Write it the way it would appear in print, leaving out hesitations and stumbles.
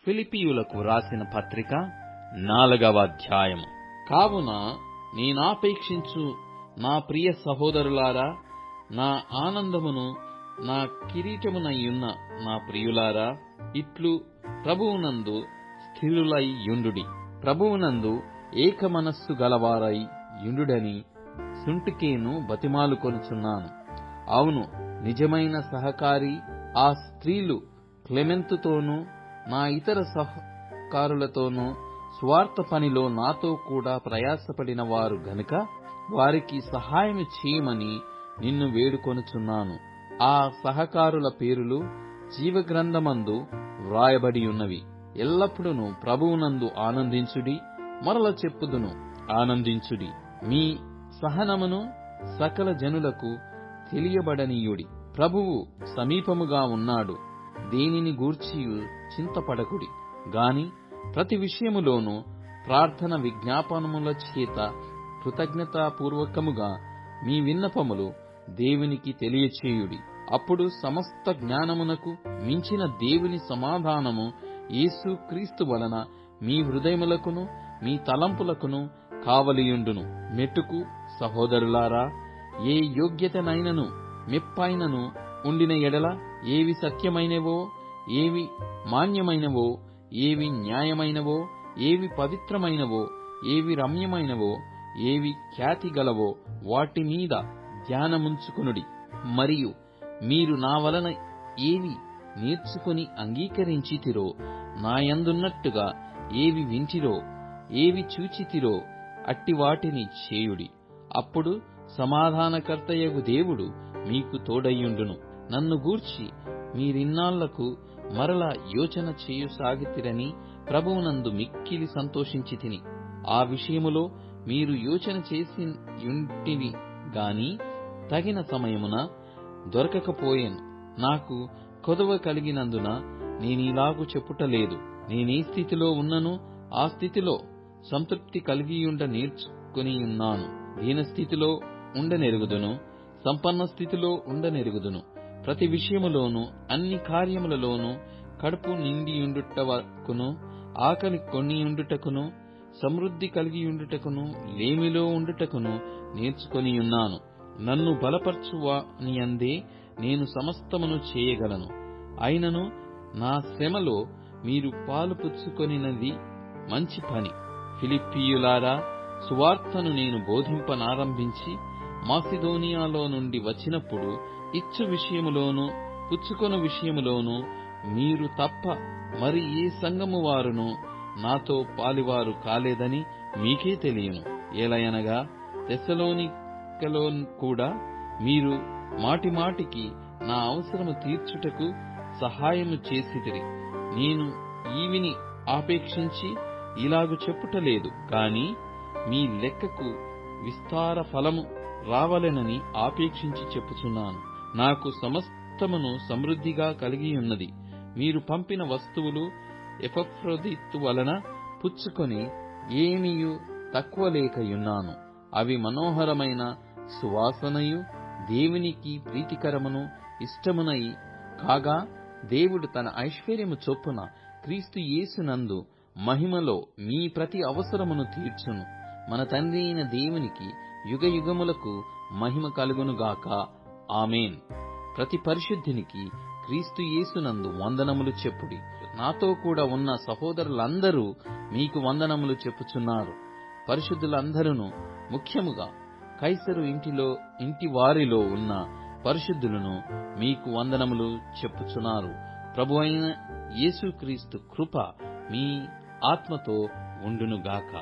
ఫిలిప్పీయులకు రాసిన పత్రిక 4వ అధ్యాయము. కావున నేనాపేక్షించు నా ప్రియ సహోదరులారా, నా ఆనందమును నా కిరీటమునయ్యున్న నా ప్రియులారా, ఇట్లు ప్రభువునందు స్థిరులై యుండుడి. ప్రభువునందు ఏక మనస్సు గలవారై యుండుడని సుంటికేను బతిమాలుకొనుచున్నాను. అవును, నిజమైన సహకారి ఆ స్త్రీలు క్లెమెంతుతోనూ నా ఇతర సహకారులతోనూ స్వార్థ పనిలో నాతో కూడా ప్రయాసపడిన వారు గనుక వారికి సహాయం చేయమని నిన్ను వేడుకొనుచున్నాను. ఆ సహకారుల పేరులు జీవగ్రంథమందు వ్రాయబడి ఉన్నవి. ఎల్లప్పుడూ ప్రభువునందు ఆనందించుడి. మరల చెప్పుదును, ఆనందించుడి. మీ సహనమును సకల జనులకు తెలియబడనీయుడి. ప్రభువు సమీపముగా ఉన్నాడు. దేనిని గూర్చియు చింతపడకుడి గాని ప్రతి విషయములోనూ ప్రార్థన విజ్ఞాపనముల చేత కృతజ్ఞతాపూర్వకముగా మీ విన్నపములు దేవునికి తెలియచేయుడి. అప్పుడు సమస్త జ్ఞానమునకు మించిన దేవుని సమాధానము యేసు క్రీస్తు వలన మీ హృదయములకును మీ తలంపులకును కావలియుండును. మెట్టుకు సహోదరులారా, ఏ యోగ్యతనైనను మెప్పైనను ఉండిన ఎడల, ఏవి సత్యమైనవో, ఏవి మాన్యమైనవో, ఏవి న్యాయమైనవో, ఏవి పవిత్రమైనవో, ఏవి రమ్యమైనవో, ఏవి ఖ్యాతి గలవో వాటి మీద ధ్యానముంచుకొనుడి. మరియు మీరు నా వలన ఏవి నేర్చుకుని అంగీకరించితిరో, నాయందున్నట్టుగా ఏవి వింటిరో, ఏవి చూచితిరో అట్టి వాటిని చేయుడి. అప్పుడు సమాధానకర్తయగు దేవుడు మీకు తోడయ్యుండును. నన్ను గూర్చి మీరిన్నాళ్లకు మరలా యోచన చేయుసాగితిరని ప్రభువునందు మిక్కిలి సంతోషించి తిని. ఆ విషయములో మీరు యోచన చేసియుంటిని గాని తగిన సమయమున దొరకకపోయేను. నాకు కొదవ కలిగినందున నేనిలాగు చెప్పుటలేదు. నేనే స్థితిలో ఉన్నను ఆ స్థితిలో సంతృప్తి కలిగియుండ నేర్చుకునియున్నాను. దీనస్థితిలో ఉండనెరుగుదును, సంపన్న స్థితిలో ఉండనెరుగుదును. ప్రతి విషయములోనూ అన్ని కార్యములలోనూ కడుపు నిండియుండుటకును, ఆకలి కొనియుండుటకును, సమృద్ధి కలిగియుండుటకును, లేమిలో ఉండుటకును నేర్చుకొనియున్నాను. నన్ను బలపరచువానియందే నేను సమస్తమును చేయగలను. అయినను నా శ్రమలో మీరు పాలు పుచ్చుకొనినది మంచి పని. ఫిలిప్పీయులారా, సువార్తను నేను బోధింపనారంభించి మాసిదోనియాలో నుండి వచ్చినప్పుడు ఇచ్చు విషయములోనూ పుచ్చుకొను విషయములోనూ మీరు తప్ప మరి ఏ సంఘము వారును నాతో పాలివారు కాలేదని మీకే తెలియను. ఏలయనగా తెస్సలోనికలో కూడా మీరు మాటిమాటికి నా అవసరము తీర్చుటకు సహాయము చేసితిరి. నేను ఈవిని ఆపేక్షించి ఇలాగు చెప్పుటలేదు, కాని మీ లెక్కకు విస్తార ఫలము రావలెనని ఆపేక్షించి చెప్పుచున్నాను. నాకు సమస్తమును సమృద్ధిగా కలిగియున్నది. మీరు పంపిన వస్తువులు ఎపఫ్రొదితు వలన పుచ్చుకొని ఏమీయు తక్కువ లేకయున్నాను. అవి మనోహరమైన సువాసనయు దేవునికి ప్రీతికరమును ఇష్టమునై కాగా, దేవుడు తన ఐశ్వర్యము చొప్పున క్రీస్తు యేసునందు మహిమలో మీ ప్రతి అవసరమును తీర్చును. మన తండ్రి అయిన దేవునికి యుగయుగములకు మహిమ కలుగునుగాక. ఆమేన్. ప్రతి పరిశుద్ధునికి క్రీస్తు యేసునందు వందనములు చెప్పుడి. నాతో కూడా ఉన్న సహోదరులందరూ మీకు వందనములు చెప్పుచున్నారు. పరిశుద్ధులందరూ, ముఖ్యముగా కైసరు ఇంటి వారిలో ఉన్న పరిశుద్ధులను మీకు వందనములు చెప్పుచున్నారు. ప్రభువైన యేసుక్రీస్తు కృప మీ ఆత్మతో ఉండునుగాక.